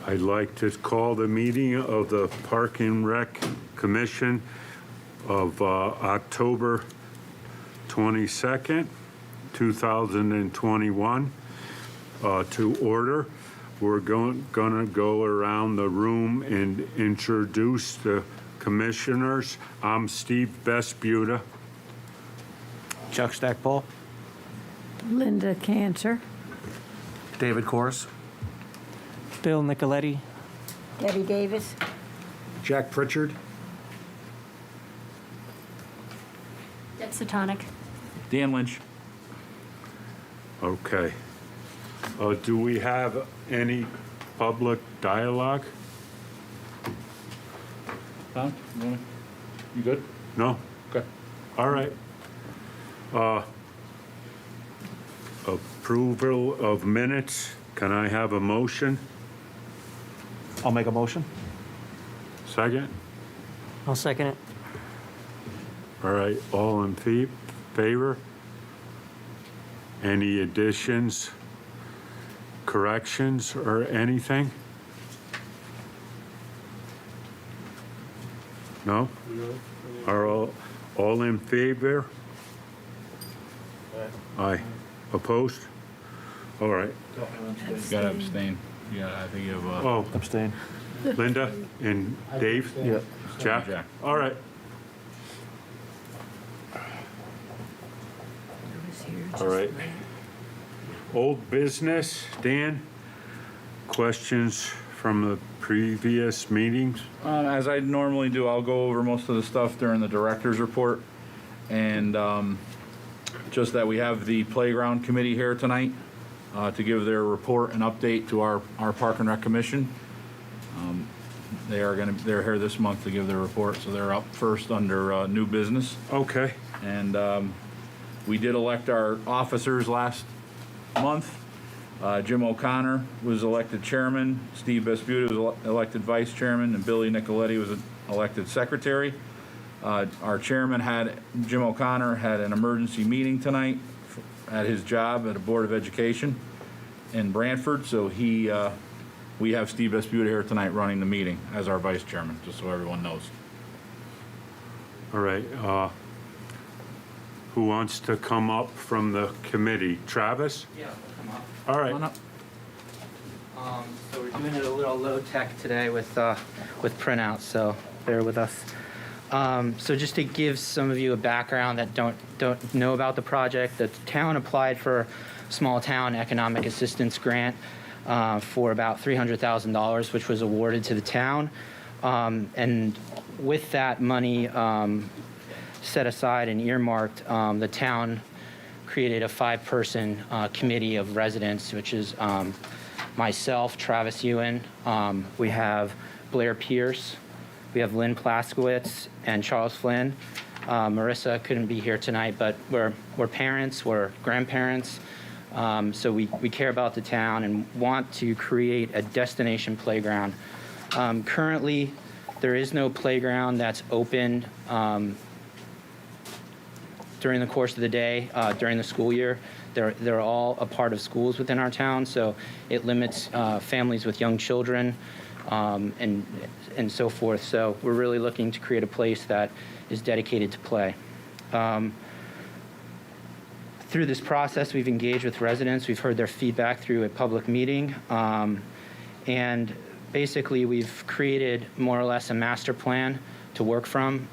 I'd like to call the meeting of the Park and Rec Commission of October 22nd, 2021 to order. We're gonna go around the room and introduce the commissioners. I'm Steve Vesputa. Chuck Stackpole. Linda Cantor. David Corse. Bill Nicoletti. Debbie Davis. Jack Pritchard. Deb Satonic. Dan Lynch. Okay. Do we have any public dialogue? Tom, you good? No? Okay. All right. Approval of minutes. Can I have a motion? I'll make a motion. Second? I'll second it. All right, all in favor? Any additions, corrections, or anything? No? Are all in favor? Aye. Opposed? All right. You gotta abstain. Yeah, I think you have, Oh, Abstain. Linda and Dave? Yeah. Jack? Jack. All right. All right. Old business, Dan? Questions from the previous meetings? as I normally do, I'll go over most of the stuff during the director's report. And, just that we have the playground committee here tonight, to give their report and update to our Park and Rec Commission. They're here this month to give their report, so they're up first under, new business. Okay. And we did elect our officers last month. Jim O'Connor was elected chairman, Steve Vesputa was elected vice chairman, and Billy Nicoletti was elected secretary. Our chairman Jim O'Connor had an emergency meeting tonight at his job at a Board of Education in Brantford, so we have Steve Vesputa here tonight running the meeting as our vice chairman, just so everyone knows. All right. Who wants to come up from the committee? Travis? Yeah, we'll come up. All Come on right. up. So we're doing it a little low tech today with printouts, so bear with us. So just to give some of you a background that don't know about the project, the town applied for a small town economic assistance grant for about $300,000, which was awarded to the town. And with that money set aside and earmarked, the town created a 5-person committee of residents, which is myself, Travis Ewan, we have Blair Pierce, we have Lynn Plaskowitz, and Charles Flynn. Marissa couldn't be here tonight, but we're parents, we're grandparents, so we care about the town and want to create a destination playground. Currently, there is no playground that's open during the course of the day, during the school year. They're all a part of schools within our town, so it limits families with young children and so forth. So we're really looking to create a place that is dedicated to play. Through this process, we've engaged with residents. We've heard their feedback through a public meeting. And basically, we've created more or less a master plan to work from.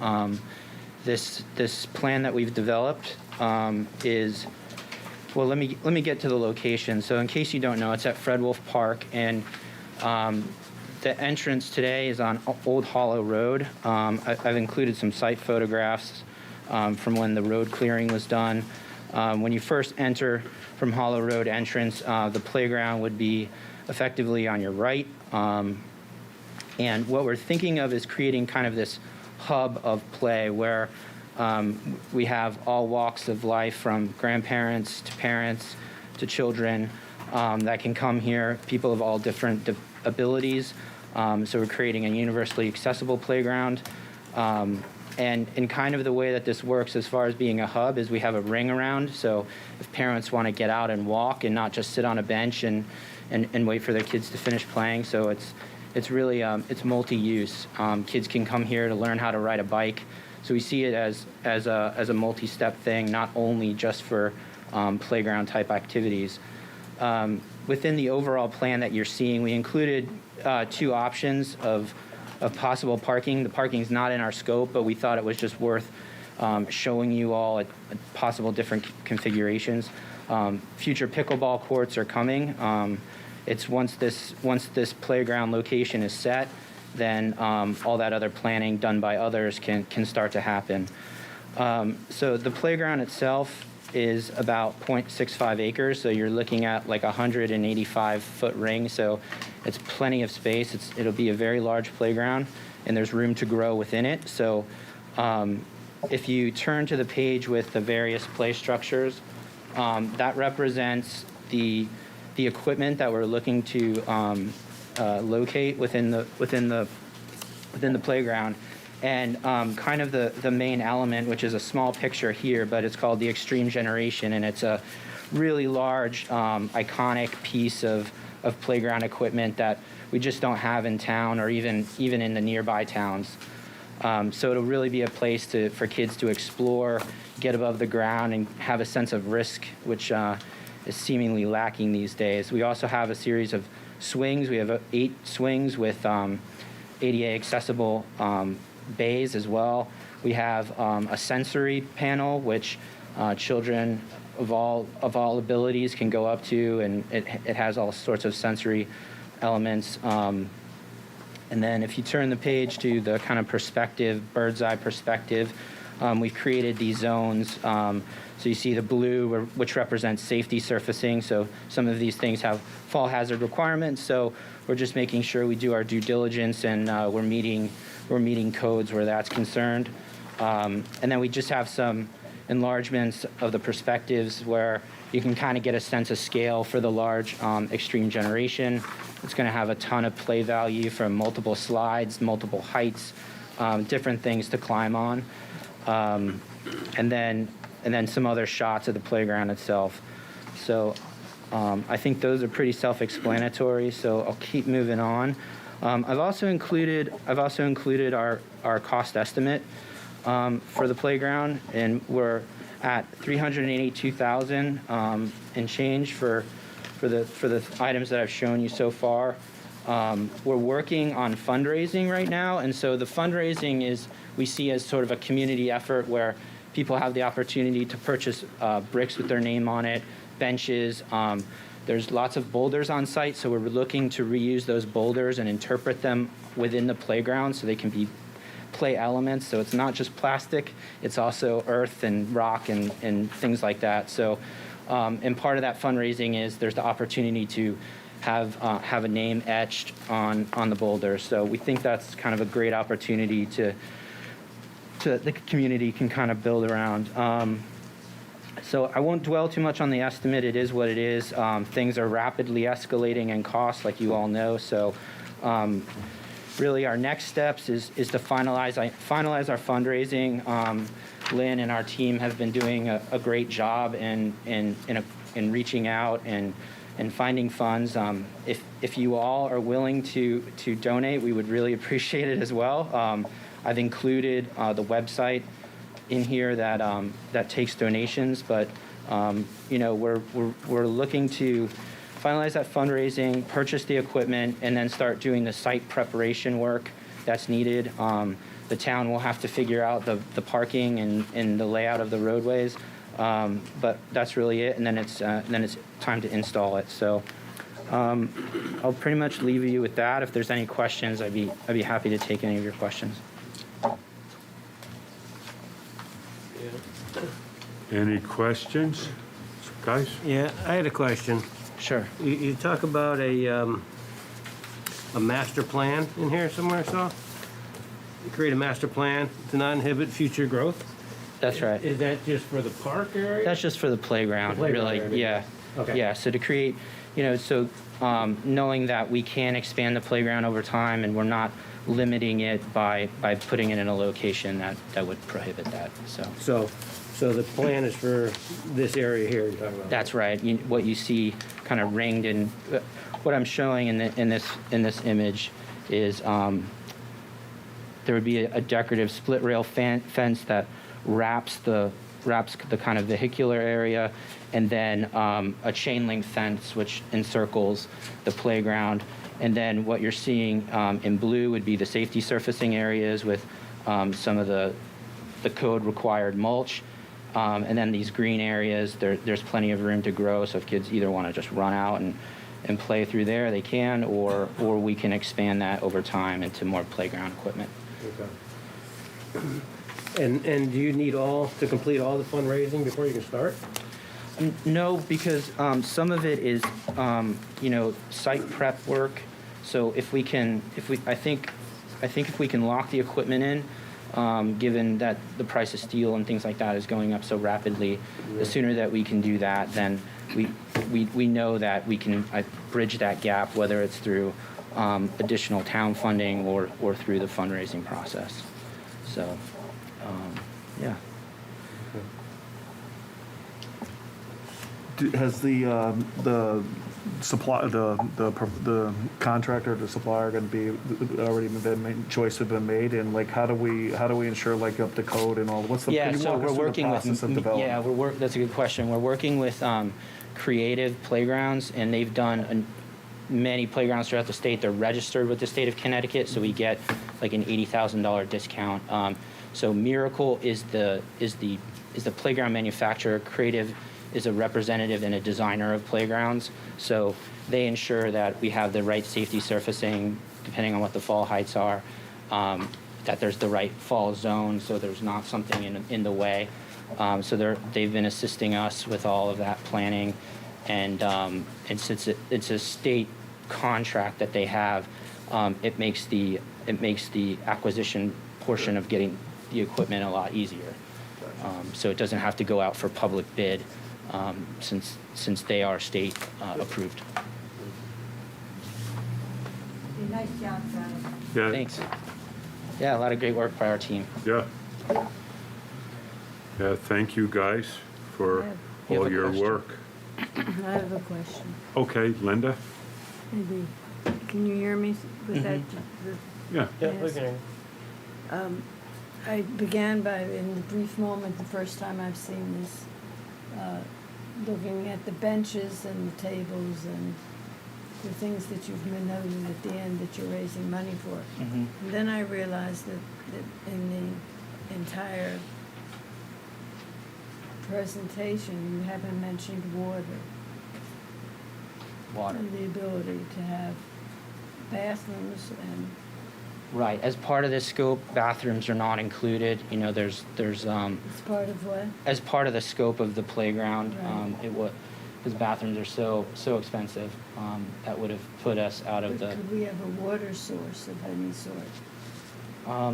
This plan that we've developed is, well, let me get to the location. So in case you don't know, it's at Fred Wolfe Park, and the entrance today is on Old Hollow Road. I've included some site photographs from when the road clearing was done. When you first enter from Hollow Road entrance, the playground would be effectively on your right. And what we're thinking of is creating kind of this hub of play where we have all walks of life, from grandparents to parents to children, that can come here, people of all different abilities. So we're creating a universally accessible playground. And in kind of the way that this works as far as being a hub is we have a ring around. So if parents want to get out and walk and not just sit on a bench and and wait for their kids to finish playing. So it's really it's multi-use. Kids can come here to learn how to ride a bike. So we see it as a multi-step thing, not only just for playground type activities. Within the overall plan that you're seeing, we included 2 options of possible parking. The parking's not in our scope, but we thought it was just worth showing you all at possible different configurations. Future pickleball courts are coming. It's once this playground location is set, then all that other planning done by others can start to happen. So the playground itself is about 0.65 acres, so you're looking at like a 185-foot ring, so it's plenty of space. It'll be a very large playground, and there's room to grow within it. So if you turn to the page with the various play structures, that represents the equipment that we're looking to locate within the playground. And kind of the main element, which is a small picture here, but it's called the Extreme Generation, and it's a really large, iconic piece of playground equipment that we just don't have in town or even in the nearby towns. So it'll really be a place for kids to explore, get above the ground, and have a sense of risk, which is seemingly lacking these days. We also have a series of swings. We have 8 swings with ADA accessible bays as well. We have a sensory panel, which children of all abilities can go up to, and it has all sorts of sensory elements. And then if you turn the page to the kind of perspective, bird's eye perspective, we've created these zones. So you see the blue, which represents safety surfacing. So some of these things have fall hazard requirements. So we're just making sure we do our due diligence, and we're meeting codes where that's concerned. And then we just have some enlargements of the perspectives where you can kind of get a sense of scale for the large Extreme Generation. It's going to have a ton of play value from multiple slides, multiple heights, different things to climb on. And then some other shots of the playground itself. So I think those are pretty self-explanatory, so I'll keep moving on. I've also included our cost estimate for the playground, and we're at $382,000 and change for the items that I've shown you so far. We're working on fundraising right now, and so the fundraising we see as sort of a community effort where people have the opportunity to purchase bricks with their name on it, benches. There's lots of boulders on site, so we're looking to reuse those boulders and interpret them within the playground so they can be play elements. So it's not just plastic, it's also earth and rock and things like that. So, and part of that fundraising is there's the opportunity to have a name etched on the boulders. So we think that's kind of a great opportunity to the community can kind of build around. So I won't dwell too much on the estimate. It is what it is. Things are rapidly escalating in cost, like you all know. So really our next steps is to finalize our fundraising. Lynn and our team have been doing a great job in reaching out and finding funds. If you all are willing to donate, we would really appreciate it as well. I've included the website in here that takes donations, but we're looking to finalize that fundraising, purchase the equipment, and then start doing the site preparation work that's needed. The town will have to figure out the parking and the layout of the roadways, but that's really it. And then it's time to install it. So I'll pretty much leave you with that. If there's any questions, I'd be happy to take any of your questions. Any questions, guys? Yeah, I had a question. Sure. You talk about a master plan in here somewhere, I saw? You create a master plan to not inhibit future growth? That's right. Is that just for the park area? That's just for the playground, The playground really. area. Yeah. Okay. Yeah. So to create So knowing that we can expand the playground over time and we're not limiting it by putting it in a location that would prohibit that, so. So the plan is for this area here you're talking about? That's right. What you see kind of ringed in, what I'm showing in this image is there would be a decorative split rail fence that wraps the kind of vehicular area, and then a chain link fence which encircles the playground. And then what you're seeing in blue would be the safety surfacing areas with some of the code required mulch. And then these green areas, there's plenty of room to grow, so if kids either want to just run out and play through there, they can, or we can expand that over time into more playground equipment. Okay. And do you need to complete all the fundraising before you can start? No, because some of it is, site prep work. So I think if we can lock the equipment in, given that the price of steel and things like that is going up so rapidly, the sooner that we can do that, then we know that we can bridge that gap, whether it's through additional town funding or through the fundraising process. So, yeah. Has the supply, the contractor, the supplier going to be already been made, choice have been made, and like how do we ensure like up to code and all? What's the Yeah, can you so walk us we're through the working process of with development? that's a good question. We're working with Creative Playgrounds, and they've done many playgrounds throughout the state. They're registered with the state of Connecticut, so we get like an $80,000 discount. So Miracle is the playground manufacturer. Creative is a representative and a designer of playgrounds. So they ensure that we have the right safety surfacing, depending on what the fall heights are, that there's the right fall zone, so there's not something in the way. So they've been assisting us with all of that planning, and since it's a state contract that they have, it makes the acquisition portion of getting the equipment a lot easier. So it doesn't have to go out for public bid, since they are state approved. Nice job, Travis. Yeah, Thanks. Yeah, a lot of great work by our team. yeah. Yeah, thank you guys for You have all a your question? work. I have a question. Okay, Linda? Maybe, can you hear me with that? Yeah. Yeah, Yes. we can hear you. I began by, in the brief moment, the first time I've seen this, looking at the benches and the tables and the things that you've been noting at the end that you're raising money for. Mhm. And then I realized that in the entire presentation, you haven't mentioned water. Water. And the ability to have bathrooms and, Right. As part of this scope, bathrooms are not included. There's it's part of what? as part of the scope of the playground, Right. because bathrooms are so expensive, that would have put us out of But the. could we have a water source of any sort?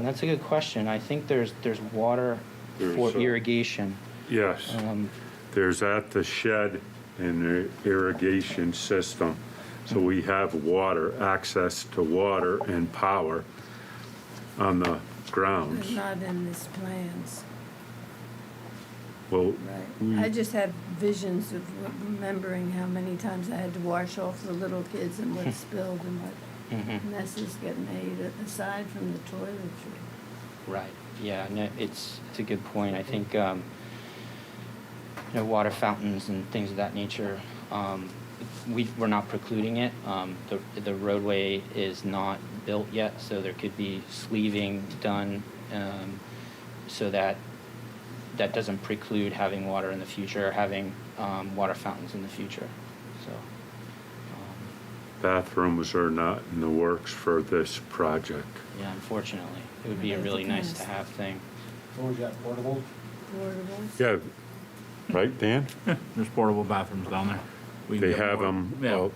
That's a good question. I think there's water for There's, irrigation. Yes. There's at the shed an irrigation system. So we have water, access to water and power on the But grounds. not in this plans, Well, right? I just have visions of remembering how many times I had to wash off the little kids and what spilled and what Mhm. messes get made, aside from the toiletry. Right. Yeah. No, it's a good point. I think water fountains and things of that nature. We're not precluding it. The roadway is not built yet, so there could be sleeving done, so that doesn't preclude having water in the future, or having water fountains in the future. So. bathrooms are not in the works for this project. Yeah, unfortunately, it would be a It really nice to depends. have thing. Portables? Yeah, right, Dan? There's portable bathrooms down there. We can They get have more. them. Yeah.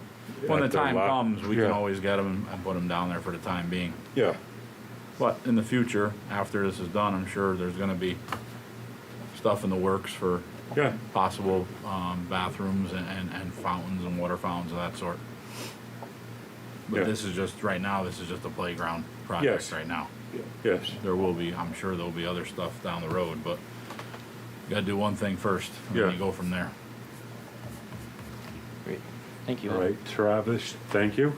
When the time comes, we can Yeah. always get them and put them down there for the time being. Yeah. But in the future, after this is done, I'm sure there's gonna be stuff in the works for Yeah, possible bathrooms and fountains and water fountains of that sort. But Yeah. this is just, right now, this is just a playground project Yes. right now. yes. There will be, I'm sure there'll be other stuff down the road, but you gotta do one thing first, and Yeah. then you go from there. Great. Thank you. All right, Travis, thank you.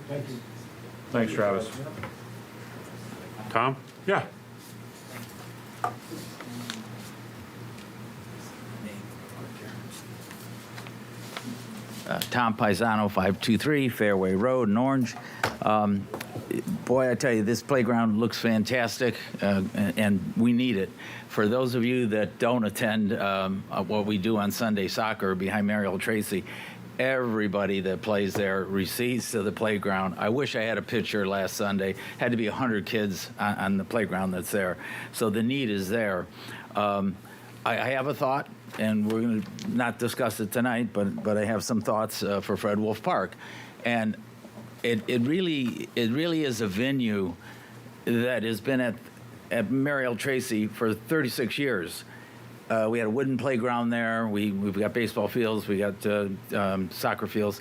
Thanks, Travis. Tom? Yeah. Tom Paisano, 523 Fairway Road in Orange. Boy, I tell you, this playground looks fantastic, and we need it. For those of you that don't attend what we do on Sunday soccer behind Mariel Tracy, everybody that plays there recedes to the playground. I wish I had a picture last Sunday. Had to be 100 kids on the playground that's there. So the need is there. I have a thought, and we're going to not discuss it tonight, but I have some thoughts for Fred Wolfe Park. And it really is a venue that has been at Mariel Tracy for 36 years. We had a wooden playground there. We've got baseball fields. We got soccer fields.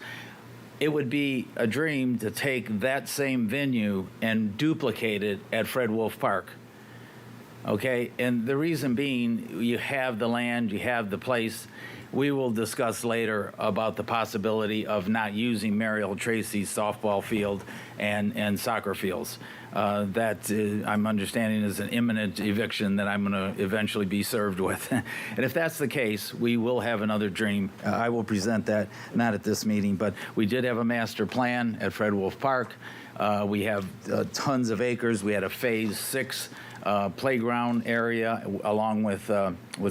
It would be a dream to take that same venue and duplicate it at Fred Wolfe Park. Okay, and the reason being, you have the land, you have the place. We will discuss later about the possibility of not using Mariel Tracy's softball field and soccer fields. That I'm understanding is an imminent eviction that I'm going to eventually be served with. And if that's the case, we will have another dream. I will present that, not at this meeting, but we did have a master plan at Fred Wolfe Park. We have tons of acres. We had a phase 6 playground area along with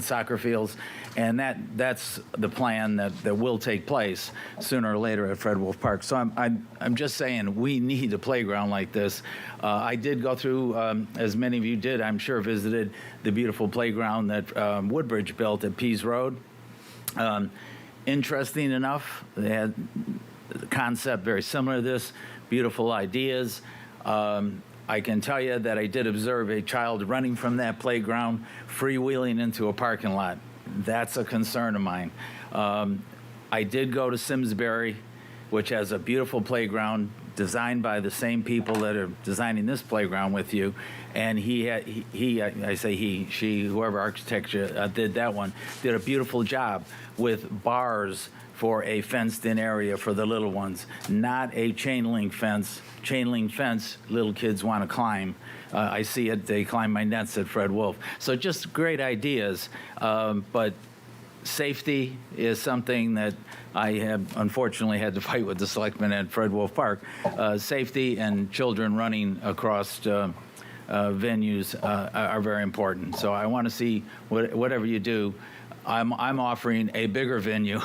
soccer fields, and that's the plan that will take place sooner or later at Fred Wolfe Park. So I'm just saying we need a playground like this. I did go through, as many of you did, I'm sure, visited the beautiful playground that Woodbridge built at Pease Road. Interesting enough, they had the concept very similar to this, beautiful ideas. I can tell you that I did observe a child running from that playground, freewheeling into a parking lot. That's a concern of mine. I did go to Simsbury, which has a beautiful playground designed by the same people that are designing this playground with you. And whoever architecture did that one, did a beautiful job with bars for a fenced-in area for the little ones, not a chain link fence. Chain link fence, little kids want to climb. I see it, they climb my nets at Fred Wolfe. So just great ideas, but safety is something that I have unfortunately had to fight with the selectmen at Fred Wolfe Park. Safety and children running across venues are very important. So I want to see whatever you do. I'm offering a bigger venue.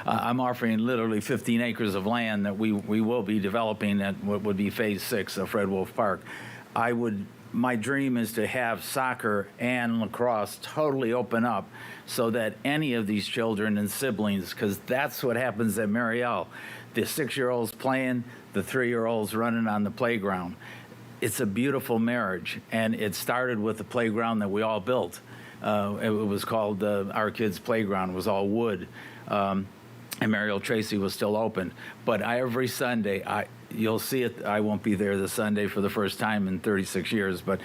I'm offering literally 15 acres of land that we will be developing at what would be phase 6 of Fred Wolfe Park. My dream is to have soccer and lacrosse totally open up so that any of these children and siblings, because that's what happens at Mariel, the 6-year-olds playing, the 3-year-olds running on the playground. It's a beautiful marriage, and it started with the playground that we all built. It was called Our Kids Playground. It was all wood, and Mariel Tracy was still open. But every Sunday, you'll see it. I won't be there this Sunday for the first time in 36 years, but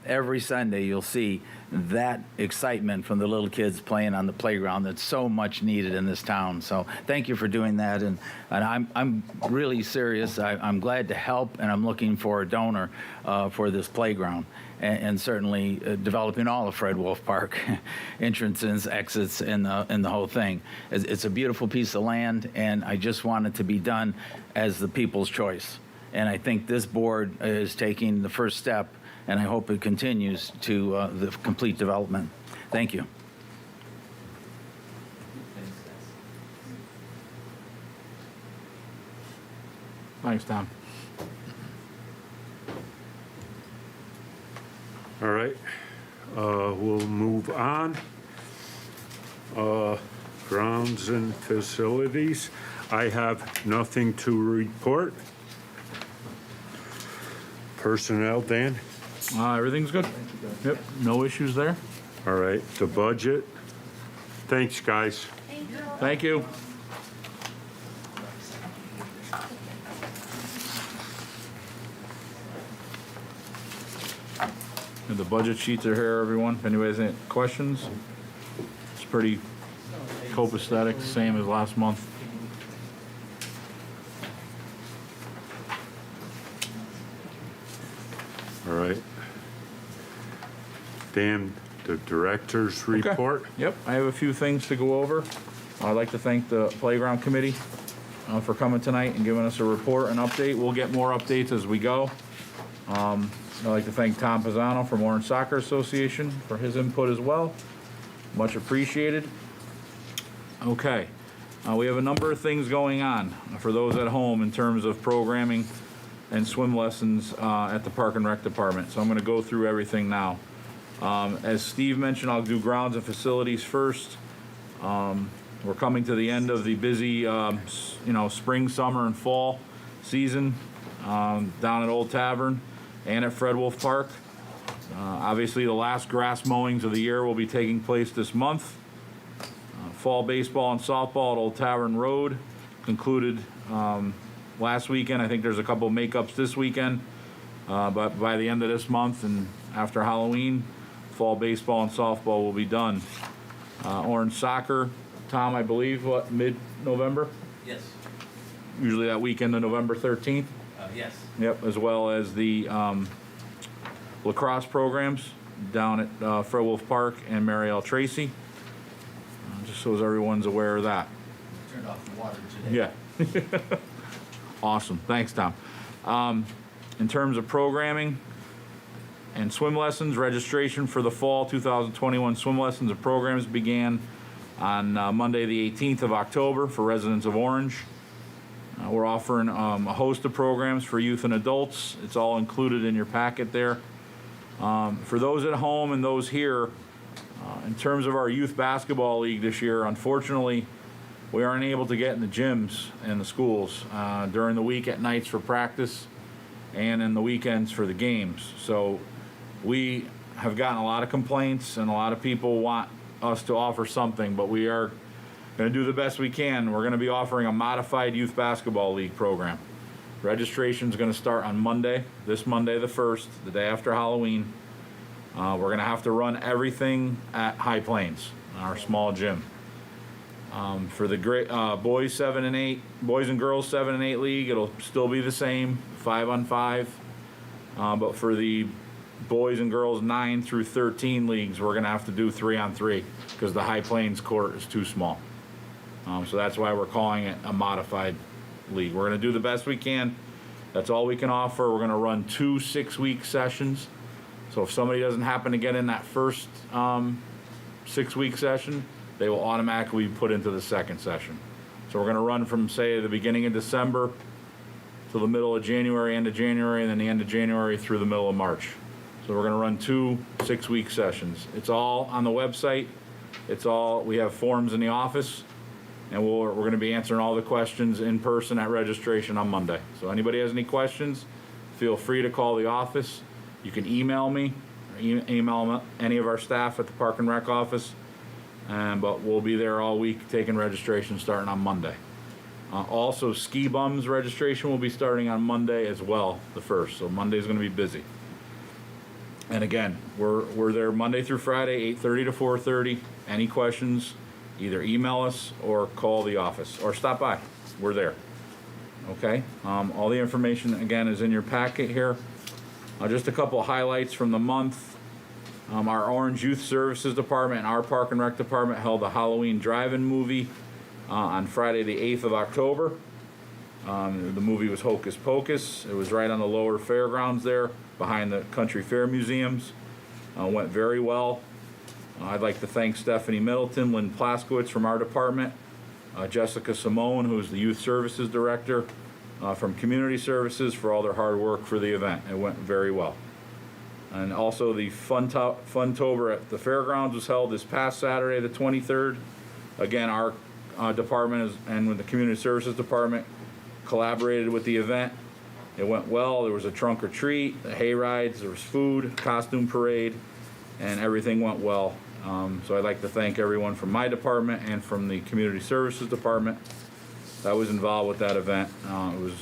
every Sunday you'll see that excitement from the little kids playing on the playground that's so much needed in this town. So thank you for doing that, and I'm really serious. I'm glad to help, and I'm looking for a donor for this playground. And certainly developing all of Fred Wolfe Park, entrances, exits, and the whole thing. It's a beautiful piece of land, and I just want it to be done as the people's choice. And I think this board is taking the first step, and I hope it continues to the complete development. Thank you. Thanks, Tom. All right, we'll move on. Grounds and facilities. I have nothing to report. Personnel, Dan? Everything's good. Yep, no issues there. All right, the budget. Thanks, guys. Thank you. And the budget sheets are here, everyone. If anybody has any questions, it's pretty copacetic, same as last month. All right. Dan, the director's report. Yep, I have a few things to go over. I'd like to thank the Playground Committee for coming tonight and giving us a report and update. We'll get more updates as we go. I'd like to thank Tom Pisano from Orange Soccer Association for his input as well. Much appreciated. Okay, we have a number of things going on for those at home in terms of programming and swim lessons at the Park and Rec Department. So I'm going to go through everything now. As Steve mentioned, I'll do grounds and facilities first. We're coming to the end of the busy, spring, summer, and fall season down at Old Tavern and at Fred Wolfe Park. Obviously, the last grass mowings of the year will be taking place this month. Fall baseball and softball at Old Tavern Road concluded last weekend. I think there's a couple makeups this weekend, but by the end of this month and after Halloween, fall baseball and softball will be done. Orange Soccer, Tom, I believe, mid-November? Yes. Usually that weekend of November 13th? Yes. Yep, as well as the lacrosse programs down at Fred Wolfe Park and Mary L. Tracy. Just so as everyone's aware of that. Turned off the water today. Yeah. Awesome. Thanks, Tom. In terms of programming and swim lessons, registration for the fall 2021 swim lessons and programs began on Monday, the 18th of October for residents of Orange. We're offering a host of programs for youth and adults. It's all included in your packet there. For those at home and those here, in terms of our youth basketball league this year, unfortunately, we aren't able to get in the gyms and the schools during the week at nights for practice and in the weekends for the games. So we have gotten a lot of complaints and a lot of people want us to offer something, but we are going to do the best we can. We're going to be offering a modified youth basketball league program. Registration is going to start on Monday, this Monday the 1st, the day after Halloween. We're going to have to run everything at High Plains, our small gym. For the boys 7 and 8, boys and girls 7 and 8 league, it'll still be the same, 5-on-5. But for the boys and girls 9 through 13 leagues, we're going to have to do 3-on-3 because the High Plains court is too small. So that's why we're calling it a modified league. We're going to do the best we can. That's all we can offer. We're going to run 2 6-week sessions. So if somebody doesn't happen to get in that first 6-week session, they will automatically be put into the second session. So we're going to run from, say, the beginning of December to the middle of January, end of January, and then the end of January through the middle of March. So we're going to run 2 6-week sessions. It's all on the website. We have forms in the office, and we're going to be answering all the questions in person at registration on Monday. So anybody has any questions, feel free to call the office. You can email me, or email any of our staff at the Park and Rec office, but we'll be there all week taking registration starting on Monday. Also, Ski Bums registration will be starting on Monday as well, the 1st. So Monday's going to be busy. And again, we're there Monday through Friday, 8:30 to 4:30. Any questions, either email us or call the office or stop by. We're there. Okay? All the information, again, is in your packet here. Just a couple of highlights from the month. Our Orange Youth Services Department and our Park and Rec Department held a Halloween drive-in movie on Friday the 8th of October. The movie was Hocus Pocus. It was right on the lower fairgrounds there behind the Country Fair Museums. Went very well. I'd like to thank Stephanie Middleton, Lynn Plaskowitz from our department, Jessica Simone, who's the Youth Services Director from Community Services, for all their hard work for the event. It went very well. And also the Funtober at the fairgrounds was held this past Saturday, the 23rd. Again, our department and with the Community Services Department collaborated with the event. It went well. There was a trunk or treat, the hay rides, there was food, costume parade, and everything went well. So I'd like to thank everyone from my department and from the Community Services Department that was involved with that event. It was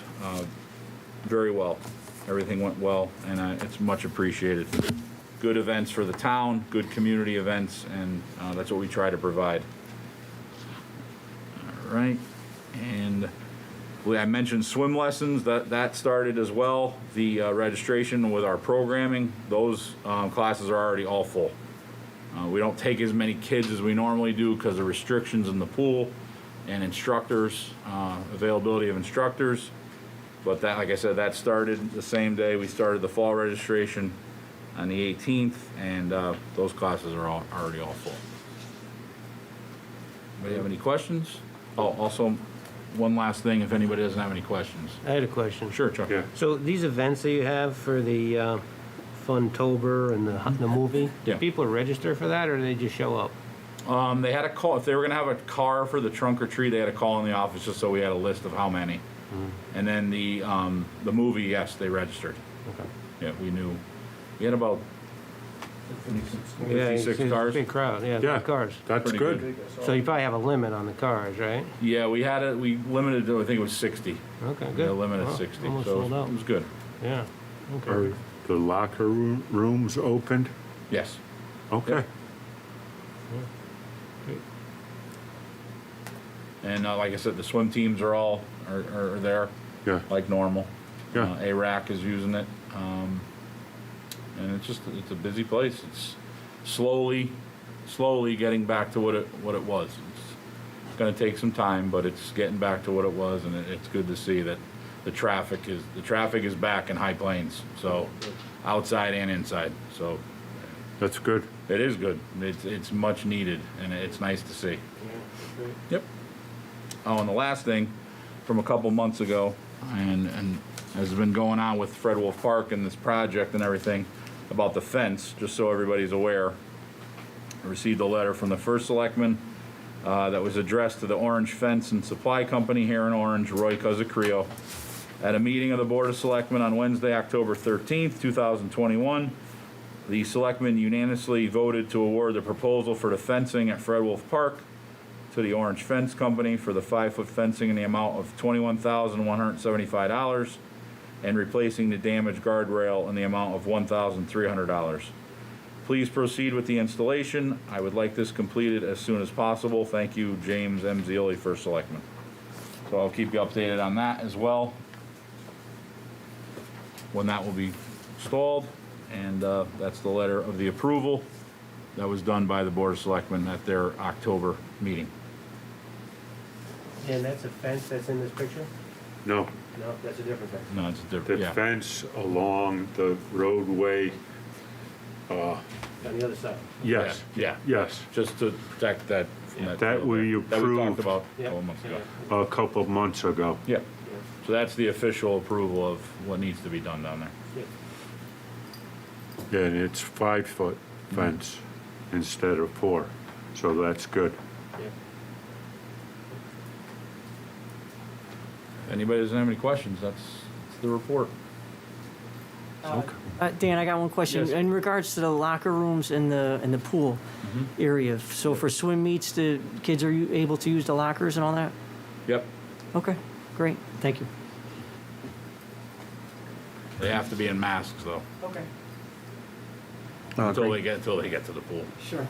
very well. Everything went well, and it's much appreciated. Good events for the town, good community events, and that's what we try to provide. All right, and I mentioned swim lessons, that started as well. The registration with our programming, those classes are already all full. We don't take as many kids as we normally do because of restrictions in the pool and instructors, availability of instructors. But that, like I said, that started the same day we started the fall registration on the 18th, and those classes are already all full. Anybody have any questions? Oh, also, one last thing, if anybody doesn't have any questions. I had a question. Sure, Chuck. Yeah. So these events that you have for the Funtober and the movie, Yeah. do people register for that, or do they just show up? They had a call, if they were gonna have a car for the trunk or treat, they had a call in the office just so we had a list of how many. And then the movie, yes, they registered. Okay. Yeah, we knew, we had about Yeah, 56 it's cars. a big crowd, yeah, Yeah. big cars. That's Pretty good. So you probably have a limit on the cars, right? Yeah, we limited to, I think it was 60. Okay, We good. had a limit of Well, 60, almost so sold out. it was good. Yeah, Are okay. the locker rooms opened? Yes. Okay. And like I said, the swim teams are all are there Yeah. like normal. Yeah. ARAC is using it, and it's a busy place. It's slowly getting back to what it was. It's going to take some time, but it's getting back to what it was, and it's good to see that the traffic is back in High Plains, so outside and inside. So That's good. it is good. It's much needed, and it's nice to see. Yep. Oh, and the last thing from a couple months ago, and has been going on with Fred Wolfe Park and this project and everything about the fence, just so everybody's aware. I received a letter from the first selectman that was addressed to the Orange Fence and Supply Company here in Orange, Roy Cosacrio, at a meeting of the Board of Selectmen on Wednesday, October 13th, 2021. The selectmen unanimously voted to award the proposal for the fencing at Fred Wolfe Park to the Orange Fence Company for the 5-foot fencing in the amount of $21,175 and replacing the damaged guardrail in the amount of $1,300. Please proceed with the installation. I would like this completed as soon as possible. Thank you, James M. Zioli, First Selectman. So I'll keep you updated on that as well, when that will be installed. And that's the letter of the approval that was done by the Board of Selectmen at their October meeting. And that's a fence that's in this picture? No, No, that's a different fence. No, it's a the different, yeah. fence along the roadway, On the other side. yes, Yeah, yes, just to protect that from that. That field we there that we approved. talked about a Yeah. couple months ago. a couple of months ago. Yeah, so that's the official approval of what needs to be done down there. Yeah, and it's 5-foot fence instead of 4, so that's good. Anybody doesn't have any questions, that's the report. Dan, I got one question. Yes. In regards to the locker rooms in the pool area, so for swim meets, the kids, are you able to use the lockers and all that? Yep, Okay, great. Thank you. they have to be in masks though, Okay. until they get to the pool. Sure.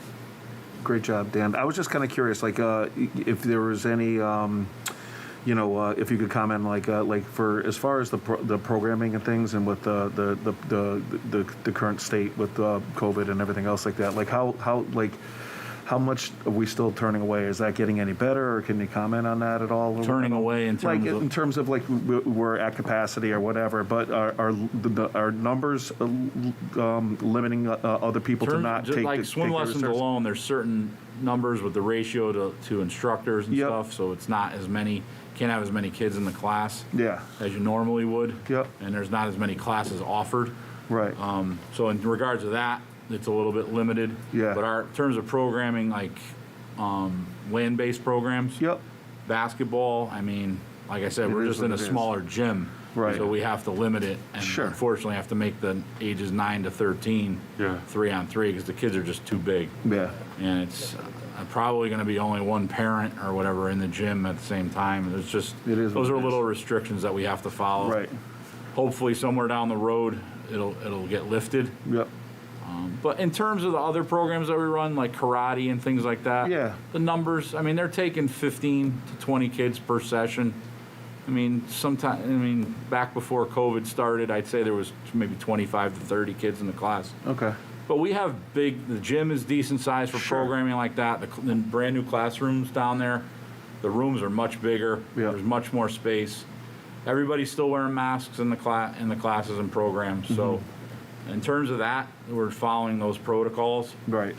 Great job, Dan. I was just kind of curious, like, if there was any, if you could comment, like for as far as the programming and things, and with the current state with COVID and everything else like that, like how much are we still turning away? Is that getting any better, or can you comment on that at all? Turning away in terms of? In terms of like we're at capacity or whatever, but are numbers limiting other people to not take like swim take their lessons service? alone, there's certain numbers with the ratio to instructors and Yep. stuff, so it's not as many, can't have as many kids in the class Yeah. as you normally would. Yep. And there's not as many classes offered. Right. So in regards to that, it's a little bit limited. Yeah. But in terms of programming, like land-based programs. Yep. Basketball, I mean, like I said, It we're is just in a what it is. smaller gym. Right. So we have to limit it, and Sure. unfortunately have to make the ages 9 to 13 Yeah. 3-on-3 because the kids are just too big. Yeah. And it's probably going to be only one parent or whatever in the gym at the same time. There's just, It is what those are it is. little restrictions that we have to follow. Right. Hopefully somewhere down the road, it'll get lifted. Yep. But in terms of the other programs that we run, like karate and things like that, Yeah. the numbers, I mean, they're taking 15 to 20 kids per session. I mean, back before COVID started, I'd say there was maybe 25 to 30 kids in the class. Okay. But we have the gym is decent size for Sure. programming like that. The brand new classrooms down there, the rooms are much bigger. Yeah. There's much more space. Everybody's still wearing masks in the classes and programs. So in terms of that, we're following those protocols. Right.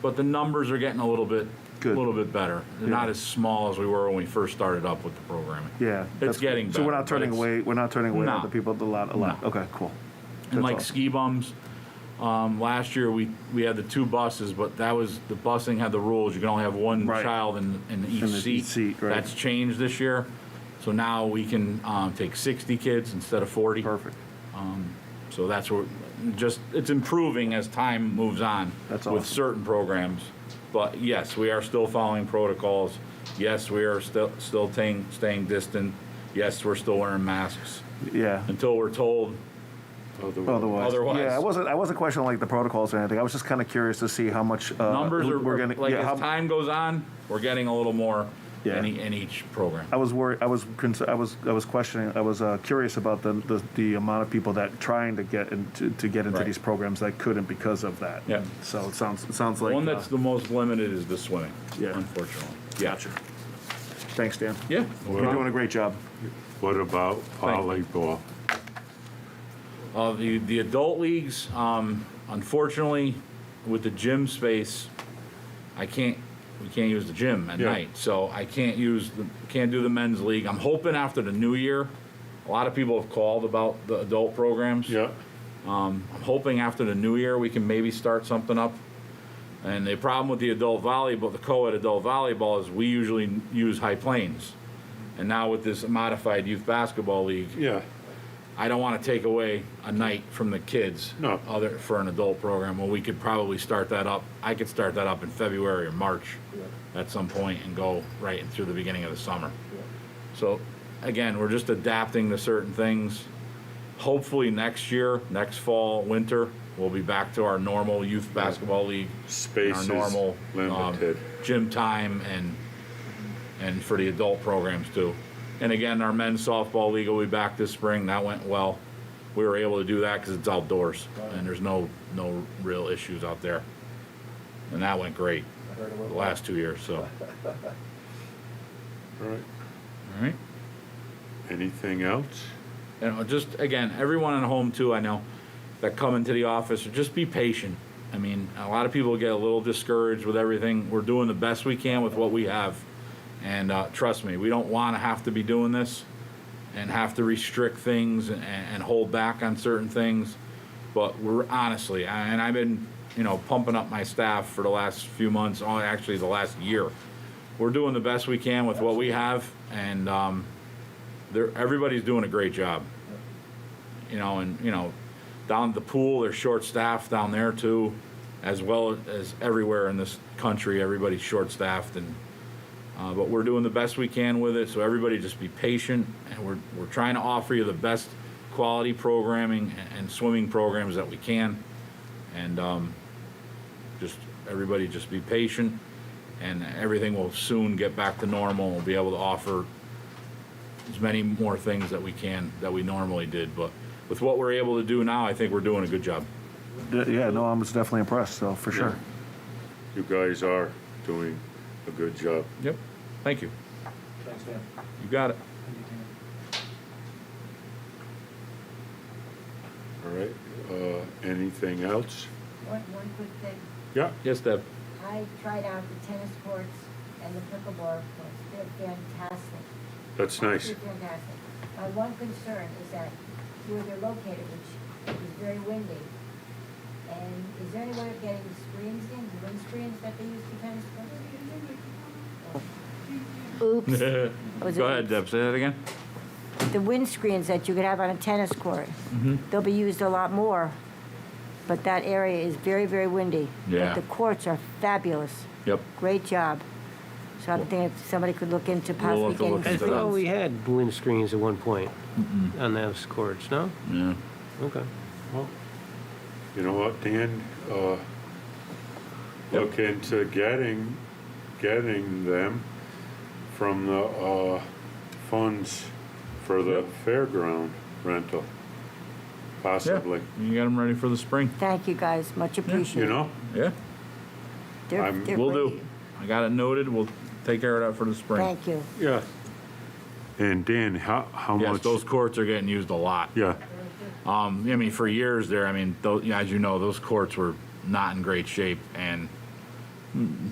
But the numbers are getting a little bit Good. better. They're Yeah. not as small as we were when we first started up with the programming. Yeah. that's getting good. So we're better, not turning but away. We're not turning away No. other people. A lot. No. Okay. Cool. And That's like awesome. ski bums, last year we had the 2 buses, but that was, the busing had the rules. You can only have one Right. child in each In seat. each seat, right. That's changed this year. So now we can take 60 kids instead of 40. Perfect. So that's what, it's improving as time moves on That's with awesome. certain programs. But yes, we are still following protocols. Yes, we are still staying distant. Yes, we're still wearing masks Yeah. until we're told Otherwise. Otherwise. Yeah. I wasn't questioning like the protocols or anything. I was just kind of curious to see how much numbers are we're gonna. like, yeah. as time goes on, we're getting a little more Yeah. in each program. I was worried. I was questioning. I was curious about the amount of people that trying to get into Right. these programs that couldn't because of that. Yeah. So it sounds like One that's the most limited is the swimming. Yeah. Unfortunately. Yeah. Gotcha. Thanks, Dan. Yeah. You're doing a great job. What about volleyball? The adult leagues, unfortunately, with the gym space, we can't use the gym at Yeah. night, so I can't do the men's league. I'm hoping after the new year, a lot of people have called about the adult programs. Yeah. I'm hoping after the new year we can maybe start something up. And the problem with the adult volleyball, the co-ed adult volleyball, is we usually use High Plains. And now with this modified youth basketball league, Yeah. I don't want to take away a night from the kids No. for an adult program. Well, we could probably start that up. I could start that up in February or March at some point and go right through the beginning of the summer. So again, we're just adapting to certain things. Hopefully next year, next fall, winter, we'll be back to our normal youth basketball league. Space and is our normal limited. gym time and for the adult programs too. And again, our men's softball league will be back this spring. That went well. We were able to do that because it's outdoors and there's no real issues out there. And that went great the last 2 years. So, All right. all right. Anything else? And just again, everyone at home too, I know, that come into the office, just be patient. I mean, a lot of people get a little discouraged with everything. We're doing the best we can with what we have. And trust me, we don't want to have to be doing this and have to restrict things and hold back on certain things. But we're honestly, and I've been, pumping up my staff for the last few months, actually the last year. We're doing the best we can with what we have, and everybody's doing a great job. Down at the pool, they're short-staffed down there too, as well as everywhere in this country. Everybody's short-staffed, but we're doing the best we can with it. So everybody just be patient, and we're trying to offer you the best quality programming and swimming programs that we can, and everybody just be patient, and everything will soon get back to normal. We'll be able to offer as many more things that we can that we normally did, but with what we're able to do now, I think we're doing a good job. Yeah. No, I was definitely impressed. So for sure. You guys are doing a good job. Yep. Thank you. Thanks, Dan. You got it. All right. Anything else? One quick thing. Yeah. Yes, Deb. I tried out the tennis courts and the pickleball courts. They're fantastic. That's nice. They're fantastic. My one concern is that where they're located, which is very windy, and is there any way of getting the screens in, the wind screens that they use for tennis courts? Oops. Was it Go ahead, oops? Deb. Say that again. the windscreens that you could have on a tennis court. They'll be used a lot more, but that area is very, very windy. Yeah. But the courts are fabulous. Yep. Great job. So I'm thinking if somebody could look into We'll possibly have to look getting into I that. thought screens. we had windscreens at one point on those courts, no? Yeah. Okay. You know what, Dan? Look into getting them from the funds for the fairground rental, possibly. You got them ready for the spring. Thank you, guys. Much appreciated. You know? Yeah, They're we'll great. do. I got it noted. We'll take care of that for the spring. Thank you. Yeah. And Dan, how Yes, much? those courts are getting used a lot. Yeah, I mean, for years there, I mean, as you know, those courts were not in great shape, and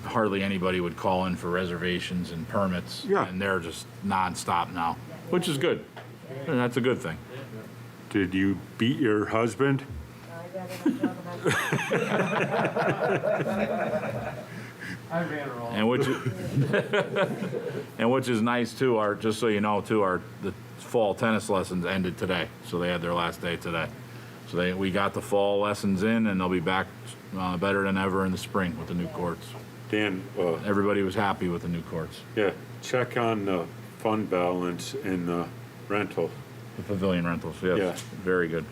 hardly anybody would call in for reservations and permits. Yeah. And they're just nonstop now, which is good. And that's a good thing. did you beat your husband? I'd rather not talk about And which, and which is nice too, just so you know too, the fall tennis lessons ended today. So they had their last day today. So we got the fall lessons in, and they'll be back better than ever in the spring with the new courts. Dan, Everybody was happy with the new courts. yeah, check on the fund balance in the rental. The pavilion rentals, yes. Yeah. Very good.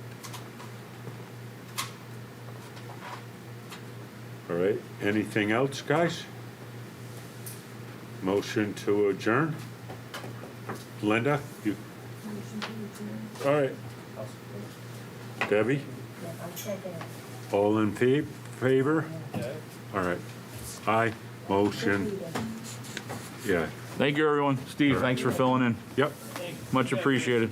All right, anything else, guys? Motion to adjourn? Linda, you? All right. Debbie, it. I'm checking it. all in favor? All right. Aye, motion, yeah, Thank you, everyone. Steve, thanks for filling in. yep. Much appreciated.